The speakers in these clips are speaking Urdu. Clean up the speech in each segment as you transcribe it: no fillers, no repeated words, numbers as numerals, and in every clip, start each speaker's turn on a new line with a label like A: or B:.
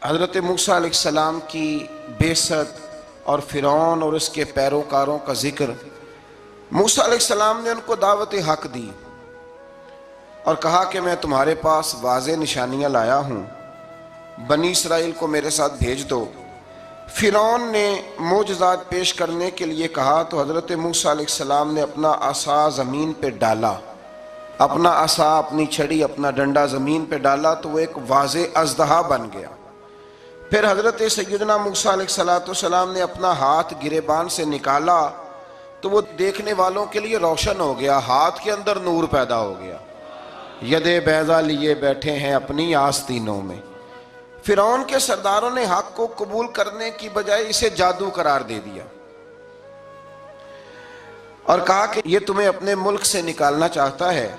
A: حضرت موسیٰ علیہ السلام کی بعثت اور فرعون اور اس کے پیروکاروں کا ذکر۔ موسیٰ علیہ السلام نے ان کو دعوت حق دی اور کہا کہ میں تمہارے پاس واضح نشانیاں لایا ہوں، بنی اسرائیل کو میرے ساتھ بھیج دو۔ فرعون نے معجزات پیش کرنے کے لیے کہا تو حضرت موسیٰ علیہ السلام نے اپنا عصا زمین پہ ڈالا، اپنا عصا، اپنی چھڑی، اپنا ڈنڈا زمین پہ ڈالا تو وہ ایک واضح اژدہا بن گیا۔ پھر حضرت سیدنا موسیٰ علیہ السلام نے اپنا ہاتھ گریبان سے نکالا تو وہ دیکھنے والوں کے لیے روشن ہو گیا، ہاتھ کے اندر نور پیدا ہو گیا۔ ید بیضا لیے بیٹھے ہیں اپنی آستینوں میں۔ فرعون کے سرداروں نے حق کو قبول کرنے کی بجائے اسے جادو قرار دے دیا اور کہا کہ یہ تمہیں اپنے ملک سے نکالنا چاہتا ہے۔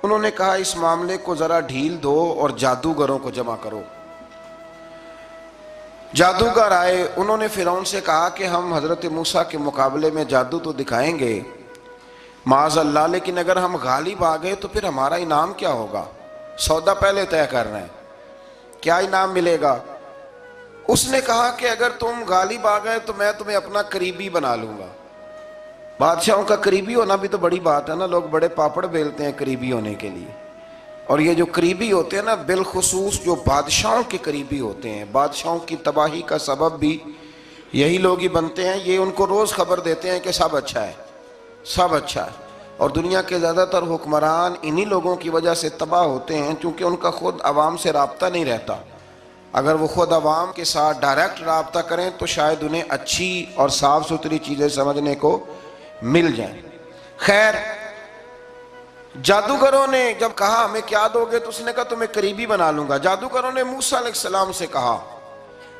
A: انہوں نے کہا اس معاملے کو ذرا ڈھیل دو اور جادوگروں کو جمع کرو۔ جادوگر آئے، انہوں نے فرعون سے کہا کہ ہم حضرت موسیٰ کے مقابلے میں جادو تو دکھائیں گے معاذ اللہ، لیکن اگر ہم غالب آ گئے تو پھر ہمارا انعام کیا ہوگا؟ سودا پہلے طے کر رہے ہیں، کیا انعام ملے گا؟ اس نے کہا کہ اگر تم غالب آ گئے تو میں تمہیں اپنا قریبی بنا لوں گا۔ بادشاہوں کا قریبی ہونا بھی تو بڑی بات ہے نا، لوگ بڑے پاپڑ بیلتے ہیں قریبی ہونے کے لیے، اور یہ جو قریبی ہوتے ہیں نا، بالخصوص جو بادشاہوں کے قریبی ہوتے ہیں، بادشاہوں کی تباہی کا سبب بھی یہی لوگ ہی بنتے ہیں۔ یہ ان کو روز خبر دیتے ہیں کہ سب اچھا ہے، سب اچھا ہے، اور دنیا کے زیادہ تر حکمران انہی لوگوں کی وجہ سے تباہ ہوتے ہیں، چونکہ ان کا خود عوام سے رابطہ نہیں رہتا۔ اگر وہ خود عوام کے ساتھ ڈائریکٹ رابطہ کریں تو شاید انہیں اچھی اور صاف ستھری چیزیں سمجھنے کو مل جائیں۔ خیر، جادوگروں نے جب کہا ہمیں کیا دو گے تو اس نے کہا تمہیں قریبی بنا لوں گا۔ جادوگروں نے موسیٰ علیہ السلام سے کہا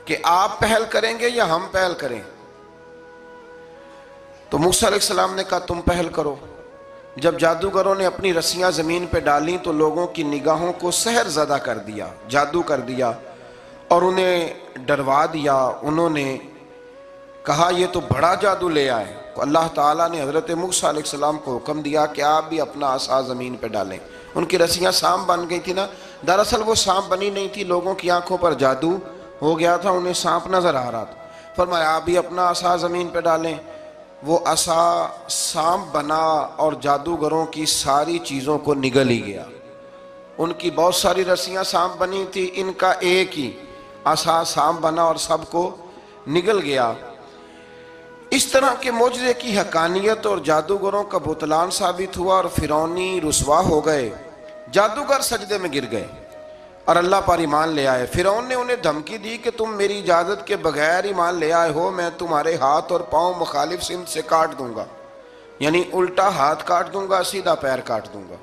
A: کہ آپ پہل کریں گے یا ہم پہل کریں؟ تو موسیٰ علیہ السلام نے کہا تم پہل کرو۔ جب جادوگروں نے اپنی رسیاں زمین پہ ڈالیں تو لوگوں کی نگاہوں کو سحر زدہ کر دیا، جادو کر دیا اور انہیں ڈروا دیا۔ انہوں نے کہا یہ تو بڑا جادو لے آئے۔ اللہ تعالیٰ نے حضرت موسیٰ علیہ السلام کو حکم دیا کہ آپ بھی اپنا عصا زمین پہ ڈالیں۔ ان کی رسیاں سانپ بن گئی تھی نا، دراصل وہ سانپ بنی نہیں تھی، لوگوں کی آنکھوں پر جادو ہو گیا تھا، انہیں سانپ نظر آ رہا تھا۔ فرمایا آپ بھی اپنا عصا زمین پہ ڈالیں۔ وہ عصا سانپ بنا اور جادوگروں کی ساری چیزوں کو نگل ہی گیا۔ ان کی بہت ساری رسیاں سانپ بنی تھی، ان کا ایک ہی عصا سانپ بنا اور سب کو نگل گیا۔ اس طرح کے معجزے کی حقانیت اور جادوگروں کا بطلان ثابت ہوا اور فرعونی رسوا ہو گئے۔ جادوگر سجدے میں گر گئے اور اللہ پر ایمان لے آئے۔ فرعون نے انہیں دھمکی دی کہ تم میری اجازت کے بغیر ایمان لے آئے ہو، میں تمہارے ہاتھ اور پاؤں مخالف سمت سے کاٹ دوں گا، یعنی الٹا ہاتھ کاٹ دوں گا، سیدھا پیر کاٹ دوں گا،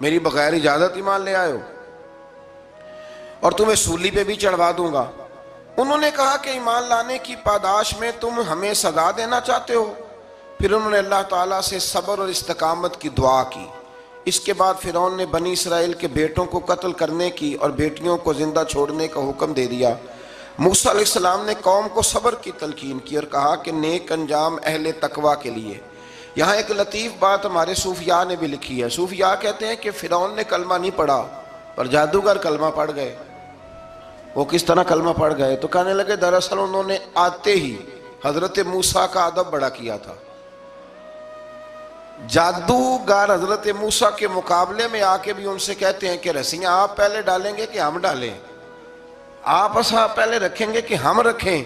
A: میری بغیر اجازت ایمان لے آئے ہو، اور تمہیں سولی پہ بھی چڑھوا دوں گا۔ انہوں نے کہا کہ ایمان لانے کی پاداش میں تم ہمیں سزا دینا چاہتے ہو؟ پھر انہوں نے اللہ تعالیٰ سے صبر اور استقامت کی دعا کی۔ اس کے بعد فرعون نے بنی اسرائیل کے بیٹوں کو قتل کرنے کی اور بیٹیوں کو زندہ چھوڑنے کا حکم دے دیا۔ موسیٰ علیہ السلام نے قوم کو صبر کی تلقین کی اور کہا کہ نیک انجام اہل تقویٰ کے لیے۔ یہاں ایک لطیف بات ہمارے صوفیاء نے بھی لکھی ہے۔ صوفیاء کہتے ہیں کہ فرعون نے کلمہ نہیں پڑھا پر جادوگر کلمہ پڑھ گئے۔ وہ کس طرح کلمہ پڑھ گئے؟ تو کہنے لگے دراصل انہوں نے آتے ہی حضرت موسیٰ کا ادب بڑا کیا تھا۔ جادوگر حضرت موسیٰ کے مقابلے میں آ کے بھی ان سے کہتے ہیں کہ رسیاں آپ پہلے ڈالیں گے کہ ہم ڈالیں؟ آپ عصا پہلے رکھیں گے کہ ہم رکھیں؟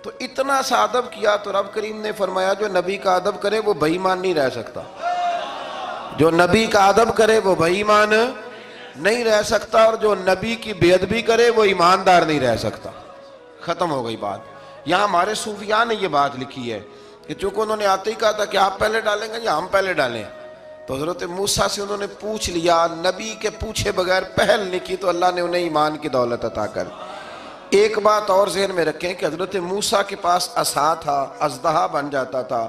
A: تو اتنا سا ادب کیا تو رب کریم نے فرمایا جو نبی کا ادب کرے وہ بے ایمان نہیں رہ سکتا، جو نبی کا ادب کرے وہ بے ایمان نہیں رہ سکتا، اور جو نبی کی بے ادبی کرے وہ ایماندار نہیں رہ سکتا۔ ختم ہو گئی بات۔ یہاں ہمارے صوفیاء نے یہ بات لکھی ہے کہ چونکہ انہوں نے آتے ہی کہا تھا کہ آپ پہلے ڈالیں گے یا ہم پہلے ڈالیں، تو حضرت موسیٰ سے انہوں نے پوچھ لیا، نبی کے پوچھے بغیر پہل نہیں کی تو اللہ نے انہیں ایمان کی دولت عطا کر۔ ایک بات اور ذہن میں رکھیں کہ حضرت موسیٰ کے پاس عصا تھا، اژدہا بن جاتا تھا،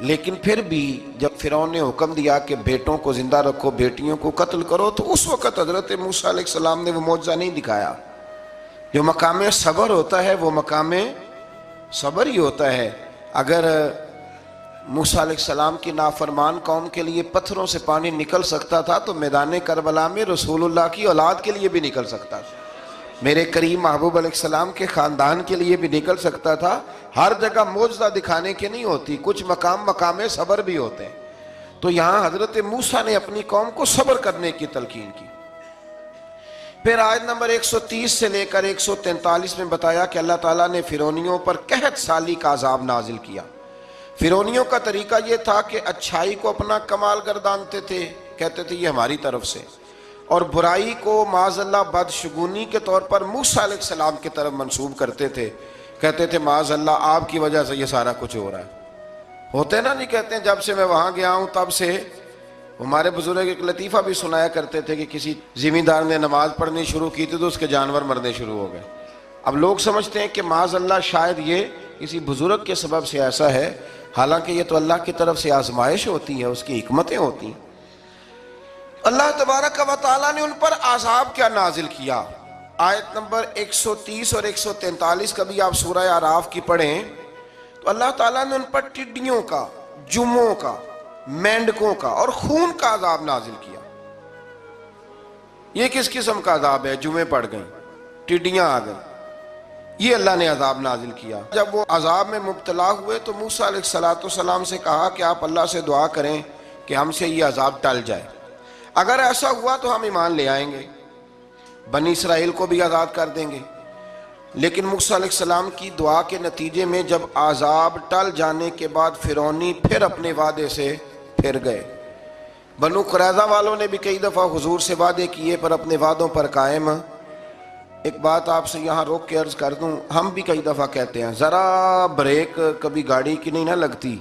A: لیکن پھر بھی جب فرعون نے حکم دیا کہ بیٹوں کو زندہ رکھو، بیٹیوں کو قتل کرو، تو اس وقت حضرت موسیٰ علیہ السلام نے وہ معجزہ نہیں دکھایا۔ جو مقام صبر ہوتا ہے وہ مقام صبر ہی ہوتا ہے۔ اگر موسیٰ علیہ السلام کی نافرمان قوم کے لیے پتھروں سے پانی نکل سکتا تھا تو میدان کربلا میں رسول اللہ کی اولاد کے لیے بھی نکل سکتا تھا۔ میرے کریم محبوب علیہ السلام کے خاندان کے لیے بھی نکل سکتا تھا. ہر جگہ معجزہ دکھانے کی نہیں ہوتی, کچھ مقام صبر بھی ہوتے ہیں. تو یہاں حضرت موسیٰ نے اپنی قوم کو صبر کرنے کی تلقین کی. پھر آیت نمبر 130 سے لے کر 143 میں بتایا کہ اللہ تعالیٰ نے فرعونیوں پر قحط سالی کا عذاب نازل کیا. فرعونیوں کا طریقہ یہ تھا کہ اچھائی کو اپنا کمال گردانتے تھے, کہتے تھے یہ ہماری طرف سے, اور برائی کو معاذ اللہ بدشگونی کے طور پر موسیٰ علیہ السلام کی طرف منسوب کرتے تھے. کہتے تھے معاذ اللہ آپ کی وجہ سے یہ سارا کچھ ہو رہا ہے. ہوتے نا, نہیں کہتے ہیں جب سے میں وہاں گیا ہوں تب سے. ہمارے بزرگ ایک لطیفہ بھی سنایا کرتے تھے کہ کسی زمیندار نے نماز پڑھنی شروع کی تھی تو اس کے جانور مرنے شروع ہو گئے. اب لوگ سمجھتے ہیں کہ معاذ اللہ شاید یہ کسی بزرگ کے سبب سے ایسا ہے, حالانکہ یہ تو اللہ کی طرف سے آزمائش ہوتی ہے, اس کی حکمتیں ہوتی ہیں. اللہ تبارک و تعالیٰ نے ان پر عذاب کیا نازل کیا. آیت نمبر 130 اور 143 کبھی آپ سورہ اعراف کی پڑھیں تو اللہ تعالیٰ نے ان پر ٹڈیوں کا, جموں کا, مینڈکوں کا اور خون کا عذاب نازل کیا. یہ کس قسم کا عذاب ہے؟ جمعیں پڑ گئیں, ٹڈیاں آ گئیں, یہ اللہ نے عذاب نازل کیا. جب وہ عذاب میں مبتلا ہوئے تو موسیٰ علیہ السلام سے کہا کہ آپ اللہ سے دعا کریں کہ ہم سے یہ عذاب ٹل جائے. اگر ایسا ہوا تو ہم ایمان لے آئیں گے, بنی اسرائیل کو بھی آزاد کر دیں گے. لیکن موسیٰ علیہ السلام کی دعا کے نتیجے میں جب عذاب ٹل جانے کے بعد فرعونی پھر اپنے وعدے سے پھر گئے. بنو قریظہ والوں نے بھی کئی دفعہ حضور سے وعدے کیے پر اپنے وعدوں پر قائم. ایک بات آپ سے یہاں روک کے عرض کر دوں, ہم بھی کئی دفعہ کہتے ہیں ذرا بریک کبھی گاڑی کی نہیں نہ لگتی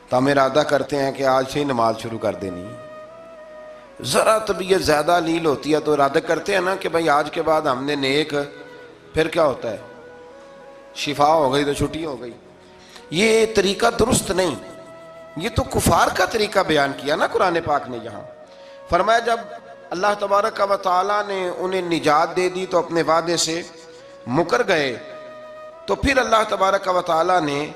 A: تو ہم ارادہ کرتے ہیں کہ آج سے ہی نماز شروع کر دینی. ذرا طبیعت زیادہ لیل ہوتی ہے تو ارادہ کرتے ہیں نا کہ بھائی آج کے بعد ہم نے نیک, پھر کیا ہوتا ہے شفا ہو گئی تو چھٹی ہو گئی. یہ طریقہ درست نہیں, یہ تو کفار کا طریقہ بیان کیا نا قرآن پاک نے. یہاں فرمایا جب اللہ تبارک و تعالیٰ نے انہیں نجات دے دی تو اپنے وعدے سے مکر گئے. تو پھر اللہ تبارک و تعالیٰ نے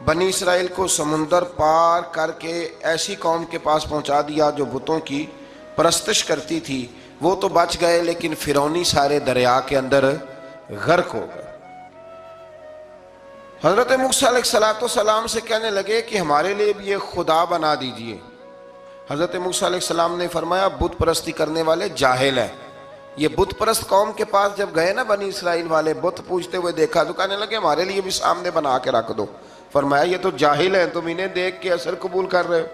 A: بنی اسرائیل کو سمندر پار کر کے ایسی قوم کے پاس پہنچا دیا جو بتوں کی پرستش کرتی تھی. وہ تو بچ گئے لیکن فرعونی سارے دریا کے اندر غرق ہو گئے. حضرت موسیٰ علیہ السلام سے کہنے لگے کہ ہمارے لیے بھی یہ خدا بنا دیجئے. حضرت موسیٰ علیہ السلام نے فرمایا بت پرستی کرنے والے جاہل ہیں. یہ بت پرست قوم کے پاس جب گئے نا بنی اسرائیل والے, بت پوجتے ہوئے دیکھا تو کہنے لگے ہمارے لیے بھی سامنے بنا کے رکھ دو. فرمایا یہ تو جاہل ہیں, تم انہیں دیکھ کے اثر قبول کر رہے ہو,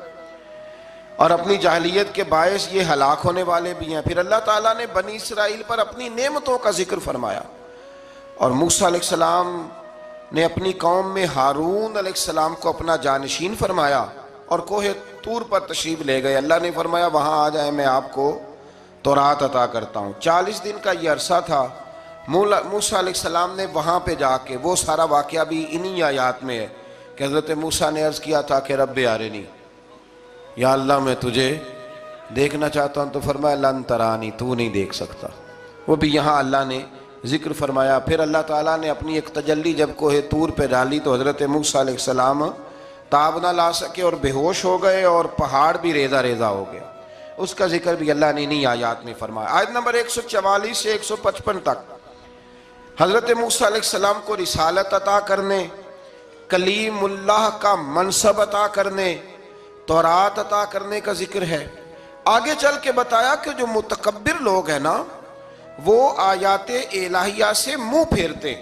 A: اور اپنی جاہلیت کے باعث یہ ہلاک ہونے والے بھی ہیں. پھر اللہ تعالیٰ نے بنی اسرائیل پر اپنی نعمتوں کا ذکر فرمایا, اور موسیٰ علیہ السلام نے اپنی قوم میں ہارون علیہ السلام کو اپنا جانشین فرمایا اور کوہ طور پر تشریف لے گئے. اللہ نے فرمایا وہاں آ جائیں, میں آپ کو تورات عطا کرتا ہوں. 40 دن کا یہ عرصہ تھا. موسیٰ علیہ السلام نے وہاں پہ جا کے, وہ سارا واقعہ بھی انہی آیات میں ہے کہ حضرت موسیٰ نے عرض کیا تھا کہ رب ارنی, یا اللہ میں تجھے دیکھنا چاہتا ہوں. تو فرمایا لن ترانی, تو نہیں دیکھ سکتا. وہ بھی یہاں اللہ نے ذکر فرمایا. پھر اللہ تعالیٰ نے اپنی ایک تجلی جب کوہ طور پہ ڈالی تو حضرت موسیٰ علیہ السلام تاب نہ لا سکے اور بے ہوش ہو گئے, اور پہاڑ بھی ریزہ ریزہ ہو گیا. اس کا ذکر بھی اللہ نے انہی آیات میں فرمایا. آیت نمبر 144 سے 155 تک حضرت موسیٰ علیہ السلام کو رسالت عطا کرنے, کلیم اللہ کا منصب عطا کرنے, تورات عطا کرنے کا ذکر ہے. آگے چل کے بتایا کہ جو متکبر لوگ ہیں نا وہ آیات الہیہ سے منہ پھیرتے,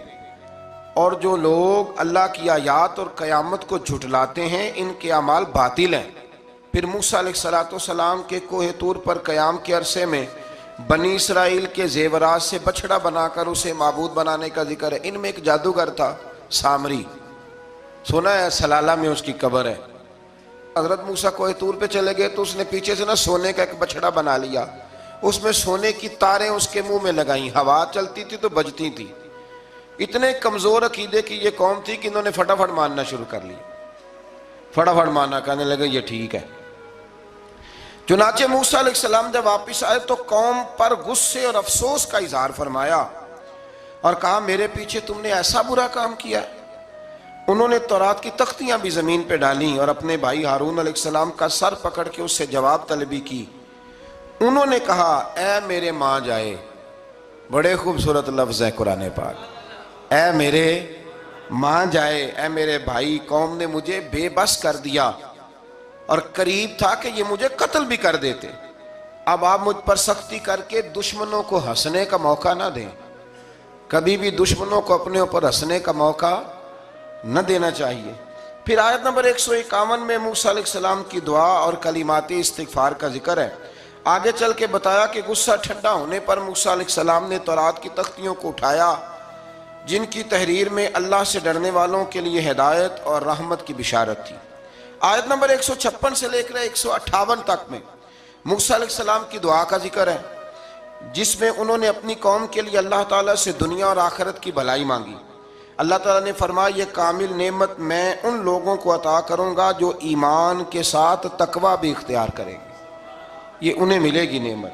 A: اور جو لوگ اللہ کی آیات اور قیامت کو جھٹلاتے ہیں ان کے اعمال باطل ہیں. پھر موسیٰ علیہ السلام کے کوہ طور پر قیام کے عرصے میں بنی اسرائیل کے زیورات سے بچڑا بنا کر اسے معبود بنانے کا ذکر ہے. ان میں ایک جادوگر تھا سامری, سنا ہے سلالہ میں اس کی قبر ہے. حضرت موسیٰ کوہ طور پہ چلے گئے تو اس نے پیچھے سے نا سونے کا ایک بچڑا بنا لیا, اس میں سونے کی تاریں اس کے منہ میں لگائیں, ہوا چلتی تھی تو بجتی تھی. اتنے کمزور عقیدے کی یہ قوم تھی کہ انہوں نے فٹافٹ ماننا شروع کر لی, فٹافٹ ماننا, کہنے لگے یہ ٹھیک ہے. چنانچہ موسیٰ علیہ السلام جب واپس آئے تو قوم پر غصے اور افسوس کا اظہار فرمایا اور کہا میرے پیچھے تم نے ایسا برا کام کیا. انہوں نے تورات کی تختیاں بھی زمین پہ ڈالیں اور اپنے بھائی ہارون علیہ السلام کا سر پکڑ کے اس سے جواب طلبی کی. انہوں نے کہا اے میرے ماں جائے, بڑے خوبصورت لفظ ہے قرآن پاک، اے میرے مان جائے، اے میرے بھائی، قوم نے مجھے بے بس کر دیا اور قریب تھا کہ یہ مجھے قتل بھی کر دیتے۔ اب آپ مجھ پر سختی کر کے دشمنوں کو ہنسنے کا موقع نہ دیں، کبھی بھی دشمنوں کو اپنے اوپر ہنسنے کا موقع نہ دینا چاہیے۔ پھر آیت نمبر 151 میں موسیٰ علیہ السلام کی دعا اور کلمات استغفار کا ذکر ہے۔ آگے چل کے بتایا کہ غصہ ٹھنڈا ہونے پر موسیٰ علیہ السلام نے تورات کی تختیوں کو اٹھایا، جن کی تحریر میں اللہ سے ڈرنے والوں کے لیے ہدایت اور رحمت کی بشارت تھی۔ آیت نمبر 156 سے لے کر 158 تک میں موسیٰ علیہ السلام کی دعا کا ذکر ہے، جس میں انہوں نے اپنی قوم کے لیے اللہ تعالیٰ سے دنیا اور آخرت کی بھلائی مانگی۔ اللہ تعالیٰ نے فرمایا یہ کامل نعمت میں ان لوگوں کو عطا کروں گا جو ایمان کے ساتھ تقوی بھی اختیار کریں گے، یہ انہیں ملے گی نعمت۔